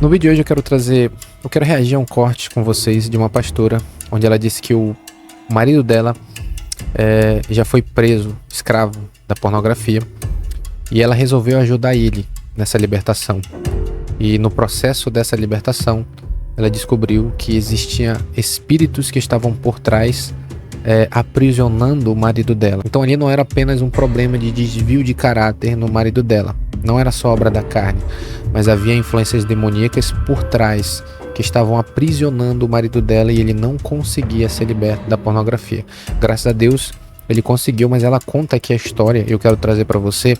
No vídeo de hoje eu quero reagir a um corte com vocês de uma pastora, onde ela disse que o marido dela já foi preso, escravo da pornografia, e ela resolveu ajudar ele nessa libertação. E no processo dessa libertação, ela descobriu que existiam espíritos que estavam por trás, aprisionando o marido dela. Então ali não era apenas um problema de desvio de caráter no marido dela, não era só obra da carne, mas havia influências demoníacas por trás que estavam aprisionando o marido dela e ele não conseguia ser liberto da pornografia. Graças a Deus ele conseguiu, mas ela conta aqui a história, eu quero trazer para você.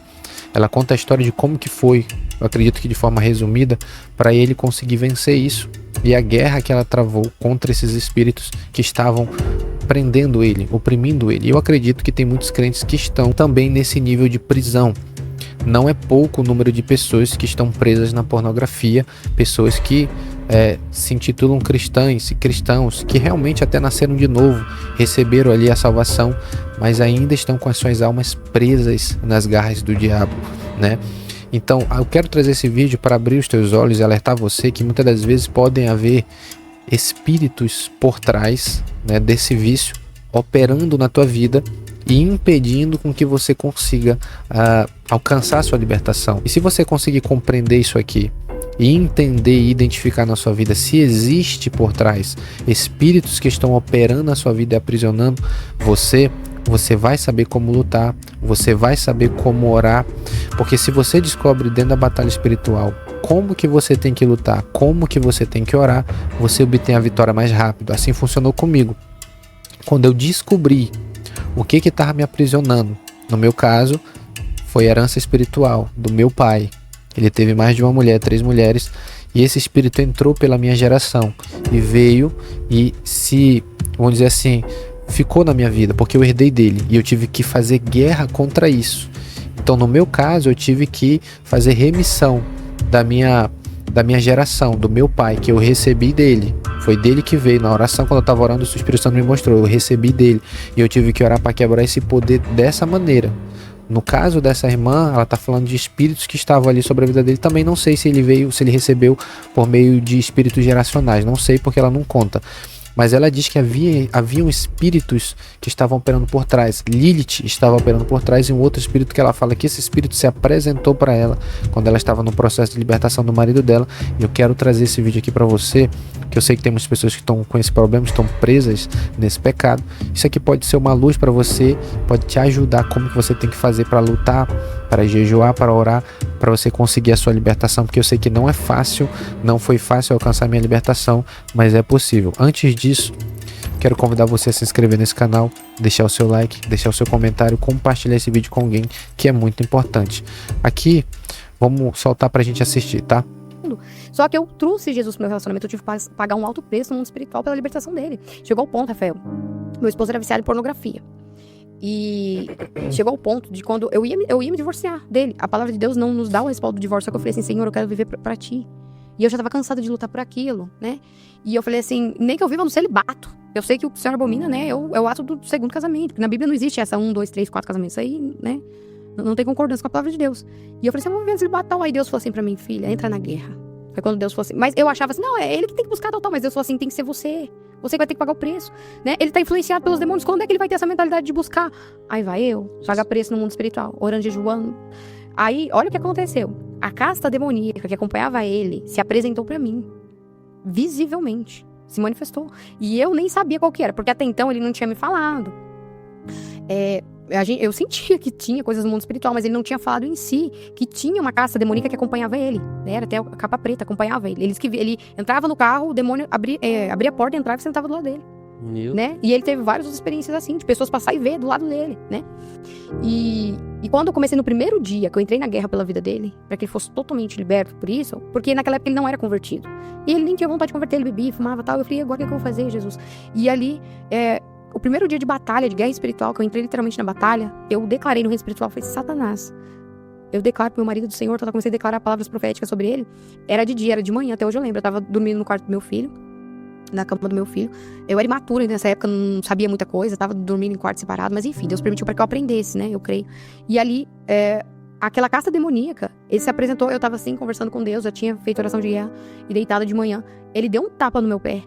Ela conta a história de como que foi, eu acredito que de forma resumida, para ele conseguir vencer isso e a guerra que ela travou contra esses espíritos que estavam prendendo ele, oprimindo ele. Eu acredito que tem muitos crentes que estão também nesse nível de prisão. Não é pouco o número de pessoas que estão presas na pornografia, pessoas que se intitulam cristãos, que realmente até nasceram de novo, receberam ali a salvação, mas ainda estão com as suas almas presas nas garras do diabo, né? Então, eu quero trazer esse vídeo para abrir os teus olhos e alertar você que muitas das vezes podem haver espíritos por trás, né, desse vício, operando na tua vida e impedindo com que você consiga alcançar a sua libertação. E se você conseguir compreender isso aqui e entender e identificar na sua vida se existe por trás espíritos que estão operando na sua vida e aprisionando você vai saber como lutar, você vai saber como orar, porque se você descobre dentro da batalha espiritual como que você tem que lutar, como que você tem que orar, você obtém a vitória mais rápido. Assim funcionou comigo. Quando eu descobri o que estava me aprisionando, no meu caso, foi herança espiritual do meu pai. Ele teve mais de uma mulher, 3 mulheres, e esse espírito entrou pela minha geração e veio e vamos dizer assim, ficou na minha vida, porque eu herdei dele e eu tive que fazer guerra contra isso. Então, no meu caso, eu tive que fazer remissão da minha geração, do meu pai, que eu recebi dele. Foi dele que veio. Na oração, quando eu estava orando, o Espírito Santo me mostrou, eu recebi dele. E eu tive que orar para quebrar esse poder dessa maneira. No caso dessa irmã, ela está falando de espíritos que estavam ali sobre a vida dele. Também não sei se ele recebeu por meio de espíritos geracionais. Não sei porque ela não conta. Mas ela diz que haviam espíritos que estavam operando por trás. Lilith estava operando por trás e um outro espírito que ela fala que esse espírito se apresentou para ela quando ela estava no processo de libertação do marido dela. E eu quero trazer esse vídeo aqui para você, que eu sei que tem muitas pessoas que estão com esse problema, estão presas nesse pecado. Isso aqui pode ser uma luz para você, pode te ajudar como que você tem que fazer para lutar, para jejuar, para orar, para você conseguir a sua libertação, porque eu sei que não é fácil, não foi fácil alcançar a minha libertação, mas é possível. Antes disso, quero convidar você a se inscrever nesse canal, deixar o seu like, deixar o seu comentário, compartilhar esse vídeo com alguém, que é muito importante. Aqui, vamos soltar pra gente assistir, tá? Só que eu trouxe Jesus pro meu relacionamento, eu tive que pagar um alto preço no mundo espiritual pela libertação dele. Chegou ao ponto, Rafael, meu esposo era viciado em pornografia. E chegou ao ponto de quando eu ia me divorciar dele. A palavra de Deus não nos dá o respaldo do divórcio. Só que eu falei assim, Senhor, eu quero viver pra ti. E eu já tava cansada de lutar por aquilo, né? E eu falei assim, nem que eu viva no celibato. Eu sei que o Senhor abomina, né? É o ato do segundo casamento. Porque na Bíblia não existe essa 1, 2, 3, 4 casamentos. Isso aí, né? Não tem concordância com a palavra de Deus. E eu falei assim, vamos viver no celibato tal. Aí Deus falou assim pra mim, filha, entra na guerra. Foi quando Deus falou assim, mas eu achava assim, não, é ele que tem que buscar tal. Mas Deus falou assim, tem que ser você. Você que vai ter que pagar o preço, né? Ele tá influenciado pelos demônios. Quando é que ele vai ter essa mentalidade de buscar? Aí vai eu, pagar preço no mundo espiritual, orando, jejuando. Aí, olha o que aconteceu. A casta demoníaca que acompanhava ele se apresentou pra mim. Visivelmente. Se manifestou. E eu nem sabia qual que era, porque até então ele não tinha me falado. Eu sentia que tinha coisas no mundo espiritual, mas ele não tinha falado em si que tinha uma casta demoníaca que acompanhava ele, né? Era até a capa preta, acompanhava ele. Ele entrava no carro, o demônio abria a porta, entrava e sentava do lado dele, né? E ele teve várias experiências assim, de pessoas passar e ver do lado dele, né? E quando eu comecei no primeiro dia, que eu entrei na guerra pela vida dele, para que ele fosse totalmente liberto por isso, porque naquela época ele não era convertido. E ele nem tinha vontade de converter, ele bebia, fumava e tal. Eu falei, agora o que eu vou fazer, Jesus? E ali, o primeiro dia de batalha, de guerra espiritual, que eu entrei literalmente na batalha, eu declarei no reino espiritual, foi Satanás. Eu declaro pro meu marido do Senhor, então eu comecei a declarar palavras proféticas sobre ele. Era de dia, era de manhã, até hoje eu lembro. Eu tava dormindo no quarto do meu filho, na cama do meu filho. Eu era imatura nessa época, não sabia muita coisa, tava dormindo em quarto separado, mas enfim, Deus permitiu para que eu aprendesse, né? Eu creio. E ali, aquela casta demoníaca, ele se apresentou, eu tava assim, conversando com Deus, já tinha feito oração de guerra, e deitada de manhã, ele deu um tapa no meu pé.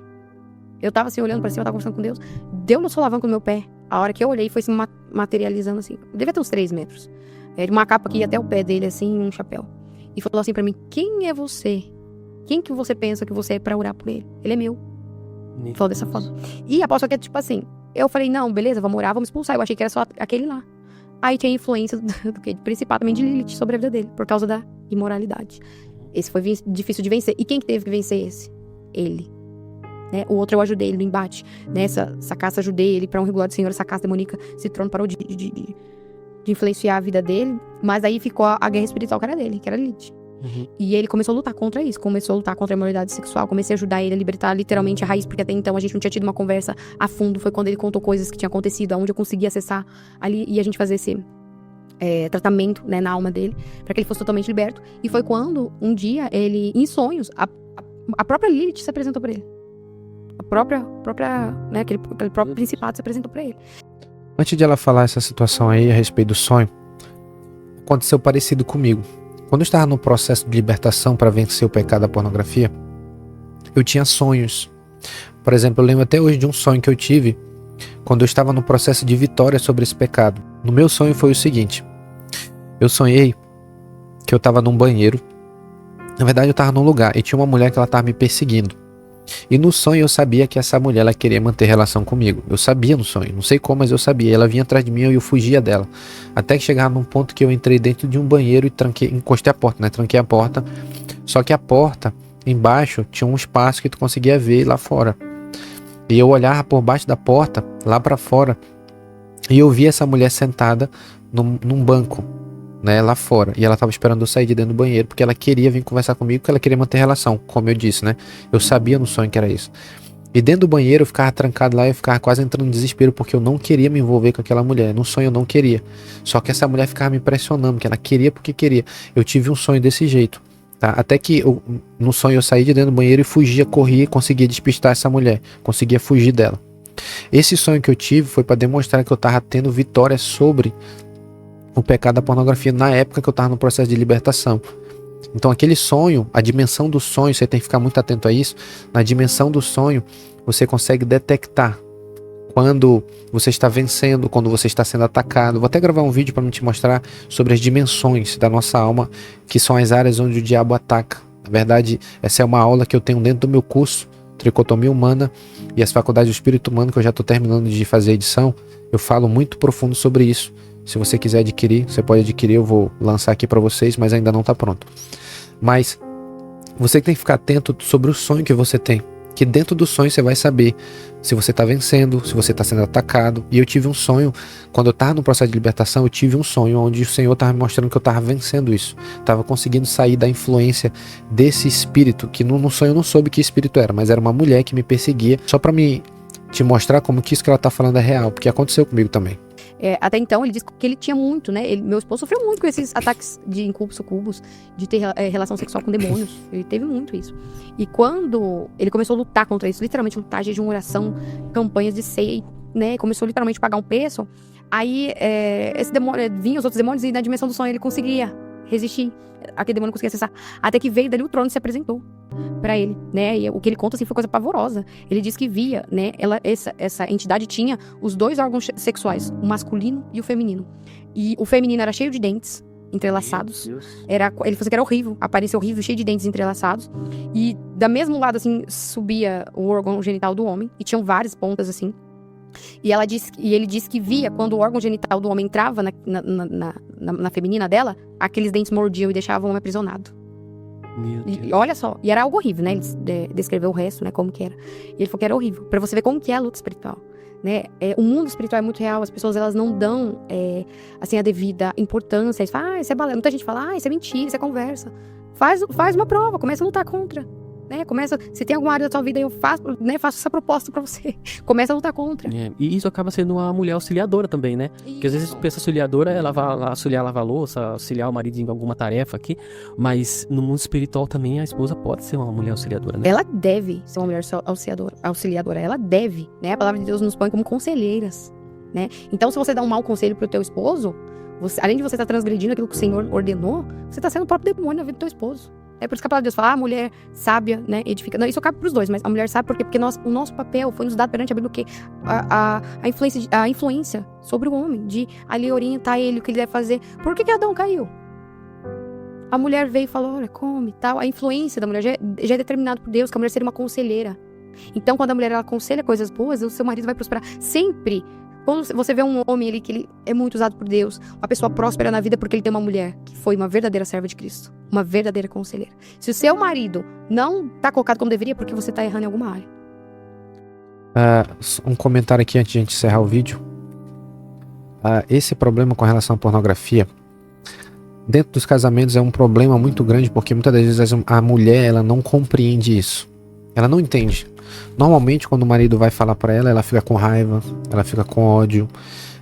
Eu tava assim, olhando pra cima, eu tava conversando com Deus, deu no solavanco no meu pé. A hora que eu olhei, foi se materializando assim, devia ter uns 3 metros. De uma capa que ia até o pé dele, assim, um chapéu. E falou assim pra mim, quem é você? Quem que você pensa que você é pra orar por ele? Ele é meu. Falou dessa forma. E aposto que é tipo assim, eu falei, não, beleza, vamos orar, vamos expulsar. Eu achei que era só aquele lá. Aí tinha influência do que? De principal também de Lilith sobre a vida dele, por causa da imoralidade. Esse foi difícil de vencer. E quem que teve que vencer esse? Ele. Né? O outro eu ajudei ele no embate. Né? Essa caça ajudei ele pra um regular do Senhor. Essa caça demoníaca, esse trono parou de influenciar a vida dele. Mas aí ficou a guerra espiritual que era dele, que era Lilith. E ele começou a lutar contra isso, começou a lutar contra a imoralidade sexual, comecei a ajudar ele a libertar literalmente a raiz, porque até então a gente não tinha tido uma conversa a fundo, foi quando ele contou coisas que tinham acontecido, onde eu consegui acessar ali e a gente fazer esse tratamento, né, na alma dele, para que ele fosse totalmente liberto. E foi quando, um dia, ele, em sonhos, a própria Lilith se apresentou para ele. A própria né, aquele próprio principado se apresentou para ele. Antes de ela falar essa situação aí a respeito do sonho, aconteceu parecido comigo. Quando eu estava no processo de libertação para vencer o pecado da pornografia, eu tinha sonhos. Por exemplo, eu lembro até hoje de um sonho que eu tive quando eu estava no processo de vitória sobre esse pecado. No meu sonho foi o seguinte: eu sonhei que eu estava num banheiro. Na verdade, eu estava num lugar e tinha uma mulher que ela estava me perseguindo. E no sonho eu sabia que essa mulher ela queria manter relação comigo. Eu sabia no sonho, não sei como, mas eu sabia. Ela vinha atrás de mim e eu fugia dela. Até que chegava num ponto que eu entrei dentro de um banheiro e encostei a porta, né? Tranquei a porta. Só que a porta, embaixo, tinha um espaço que tu conseguia ver lá fora. E eu olhava por baixo da porta, lá pra fora, e eu via essa mulher sentada num banco, né, lá fora. E ela tava esperando eu sair de dentro do banheiro, porque ela queria vir conversar comigo, porque ela queria manter relação, como eu disse, né? Eu sabia no sonho que era isso. E dentro do banheiro eu ficava trancado lá e eu ficava quase entrando em desespero, porque eu não queria me envolver com aquela mulher. No sonho eu não queria. Só que essa mulher ficava me pressionando, que ela queria porque queria. Eu tive um sonho desse jeito, tá? Até que no sonho eu saí de dentro do banheiro e fugia, corria e conseguia despistar essa mulher. Conseguia fugir dela. Esse sonho que eu tive foi para demonstrar que eu tava tendo vitória sobre o pecado da pornografia na época que eu estava no processo de libertação. Então aquele sonho, a dimensão do sonho, você tem que ficar muito atento a isso. Na dimensão do sonho, você consegue detectar quando você está vencendo, quando você está sendo atacado. Vou até gravar um vídeo para te mostrar sobre as dimensões da nossa alma, que são as áreas onde o diabo ataca. Na verdade, essa é uma aula que eu tenho dentro do meu curso, Tricotomia Humana e as Faculdades do Espírito Humano, que eu já estou terminando de fazer a edição. Eu falo muito profundo sobre isso. Se você quiser adquirir, você pode adquirir, eu vou lançar aqui para vocês, mas ainda não está pronto. Mas você tem que ficar atento sobre o sonho que você tem, que dentro do sonho você vai saber se você está vencendo, se você está sendo atacado. E eu tive um sonho, quando eu estava no processo de libertação, eu tive um sonho onde o Senhor estava me mostrando que eu estava vencendo isso, estava conseguindo sair da influência desse espírito, que no sonho eu não soube que espírito era, mas era uma mulher que me perseguia, só para me te mostrar como que isso que ela está falando é real, porque aconteceu comigo também. Até então, ele disse que ele tinha muito, né? Meu esposo sofreu muito com esses ataques de incubos, sucubos, de ter relação sexual com demônios. Ele teve muito isso. E quando ele começou a lutar contra isso, literalmente lutar, jejum, oração, campanhas de ceia, né? Começou literalmente a pagar um preço. Aí, esse demônio, vinha os outros demônios e na dimensão do sonho ele conseguia resistir. Aquele demônio conseguia acessar. Até que veio dali o trono e se apresentou pra ele, né? E o que ele conta, assim, foi coisa pavorosa. Ele diz que via, né? Essa entidade tinha os 2 órgãos sexuais, o masculino e o feminino. E o feminino era cheio de dentes entrelaçados. Ele falou assim que era horrível, aparecia horrível, cheio de dentes entrelaçados. E da mesmo lado, assim, subia o órgão genital do homem. E tinham várias pontas, assim. E ele disse que via quando o órgão genital do homem entrava na feminina dela, aqueles dentes mordiam e deixavam o homem aprisionado. E olha só, e era algo horrível, né? Ele descreveu o resto, né? Como que era. E ele falou que era horrível, pra você ver como que é a luta espiritual, né? O mundo espiritual é muito real, as pessoas elas não dão assim, a devida importância. Eles falam, isso é balela. Muita gente fala, isso é mentira, isso é conversa. Faz uma prova, começa a lutar contra. Né? Se tem alguma área da sua vida, eu faço essa proposta pra você. Começa a lutar contra. E isso acaba sendo uma mulher auxiliadora também, né? Isso. Porque às vezes pensa auxiliadora, ela vai auxiliar a lavar a louça, auxiliar o marido em alguma tarefa aqui, mas no mundo espiritual também a esposa pode ser uma mulher auxiliadora, né? Ela deve ser uma mulher auxiliadora, ela deve, né? A palavra de Deus nos põe como conselheiras, né? Então, se você dá um mau conselho pro teu esposo, além de você estar transgredindo aquilo que o Senhor ordenou, você está sendo o próprio demônio na vida do teu esposo. É por isso que a palavra de Deus fala, a mulher sábia, né, edifica. Não, isso cabe pros dois, mas a mulher sábia, por quê? Porque o nosso papel foi nos dado perante a Bíblia o quê? A influência sobre o homem, de ali orientar ele, o que ele deve fazer. Por que Adão caiu? A mulher veio e falou, olha, come e tal. A influência da mulher já é determinada por Deus, que a mulher seria uma conselheira. Então, quando a mulher ela aconselha coisas boas, o seu marido vai prosperar. Sempre. Quando você vê um homem ali que ele é muito usado por Deus, uma pessoa próspera na vida porque ele tem uma mulher que foi uma verdadeira serva de Cristo, uma verdadeira conselheira. Se o seu marido não tá colocado como deveria, é porque você tá errando em alguma área. Um comentário aqui antes de a gente encerrar o vídeo. Esse problema com relação à pornografia, dentro dos casamentos é um problema muito grande, porque muitas das vezes a mulher ela não compreende isso. Ela não entende. Normalmente, quando o marido vai falar pra ela, ela fica com raiva, ela fica com ódio,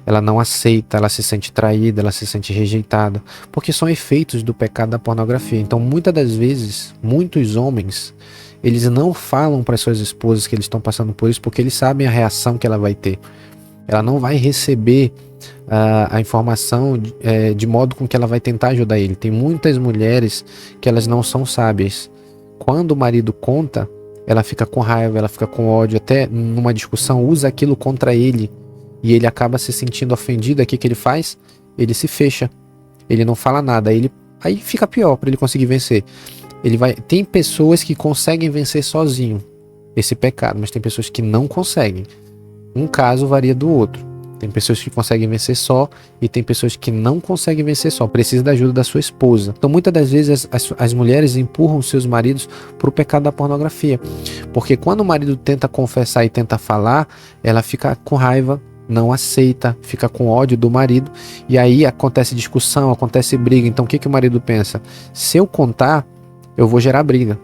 ela não aceita, ela se sente traída, ela se sente rejeitada, porque são efeitos do pecado da pornografia. Então, muitas das vezes, muitos homens, eles não falam para suas esposas que eles estão passando por isso, porque eles sabem a reação que ela vai ter. Ela não vai receber a informação de modo com que ela vai tentar ajudar ele. Tem muitas mulheres que elas não são sábias. Quando o marido conta, ela fica com raiva, ela fica com ódio, até numa discussão usa aquilo contra ele e ele acaba se sentindo ofendido. O que ele faz? Ele se fecha, ele não fala nada, aí fica pior para ele conseguir vencer. Tem pessoas que conseguem vencer sozinho esse pecado, mas tem pessoas que não conseguem. Um caso varia do outro. Tem pessoas que conseguem vencer só e tem pessoas que não conseguem vencer só. Precisa da ajuda da sua esposa. Então, muitas das vezes, as mulheres empurram seus maridos para o pecado da pornografia. Porque quando o marido tenta confessar e tenta falar, ela fica com raiva, não aceita, fica com ódio do marido. E aí acontece discussão, acontece briga. Então, o que o marido pensa? Se eu contar, eu vou gerar briga.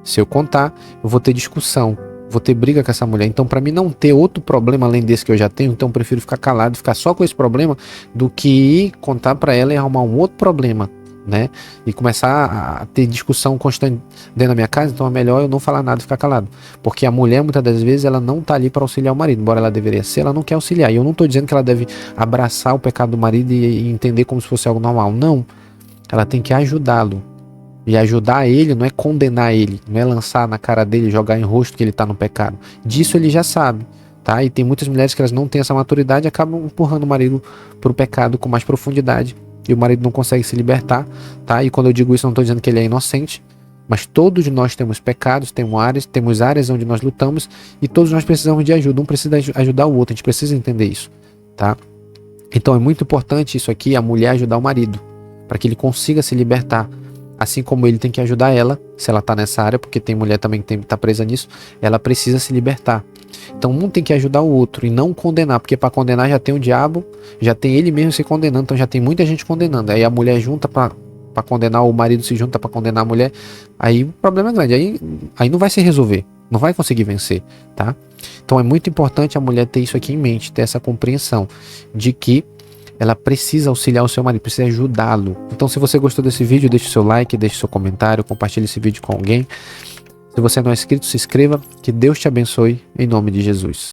Se eu contar, eu vou ter discussão. Vou ter briga com essa mulher. Então, para mim não ter outro problema além desse que eu já tenho, então eu prefiro ficar calado, ficar só com esse problema, do que ir contar para ela e arrumar um outro problema, né? E começar a ter discussão constante dentro da minha casa. Então é melhor eu não falar nada e ficar calado. Porque a mulher, muitas das vezes, ela não tá ali para auxiliar o marido. Embora ela deveria ser, ela não quer auxiliar. E eu não tô dizendo que ela deve abraçar o pecado do marido e entender como se fosse algo normal. Não. Ela tem que ajudá-lo. E ajudar ele não é condenar ele, não é lançar na cara dele, jogar em rosto que ele está no pecado. Disso ele já sabe, tá? E tem muitas mulheres que elas não têm essa maturidade e acabam empurrando o marido para o pecado com mais profundidade. E o marido não consegue se libertar, tá? E quando eu digo isso, eu não estou dizendo que ele é inocente, mas todos nós temos pecados, temos áreas onde nós lutamos e todos nós precisamos de ajuda. Um precisa ajudar o outro, a gente precisa entender isso, tá? Então é muito importante isso aqui, a mulher ajudar o marido, para que ele consiga se libertar. Assim como ele tem que ajudar ela, se ela tá nessa área, porque tem mulher também que tá presa nisso, ela precisa se libertar. Então um tem que ajudar o outro e não condenar, porque para condenar já tem o diabo, já tem ele mesmo se condenando, então já tem muita gente condenando. Aí a mulher junta para condenar, o marido se junta para condenar a mulher, aí o problema é grande, aí não vai se resolver, não vai conseguir vencer, tá? Então é muito importante a mulher ter isso aqui em mente, ter essa compreensão de que ela precisa auxiliar o seu marido, precisa ajudá-lo. Então, se você gostou desse vídeo, deixe o seu like, deixe o seu comentário, compartilhe esse vídeo com alguém. Se você não é inscrito, se inscreva. Que Deus te abençoe, em nome de Jesus.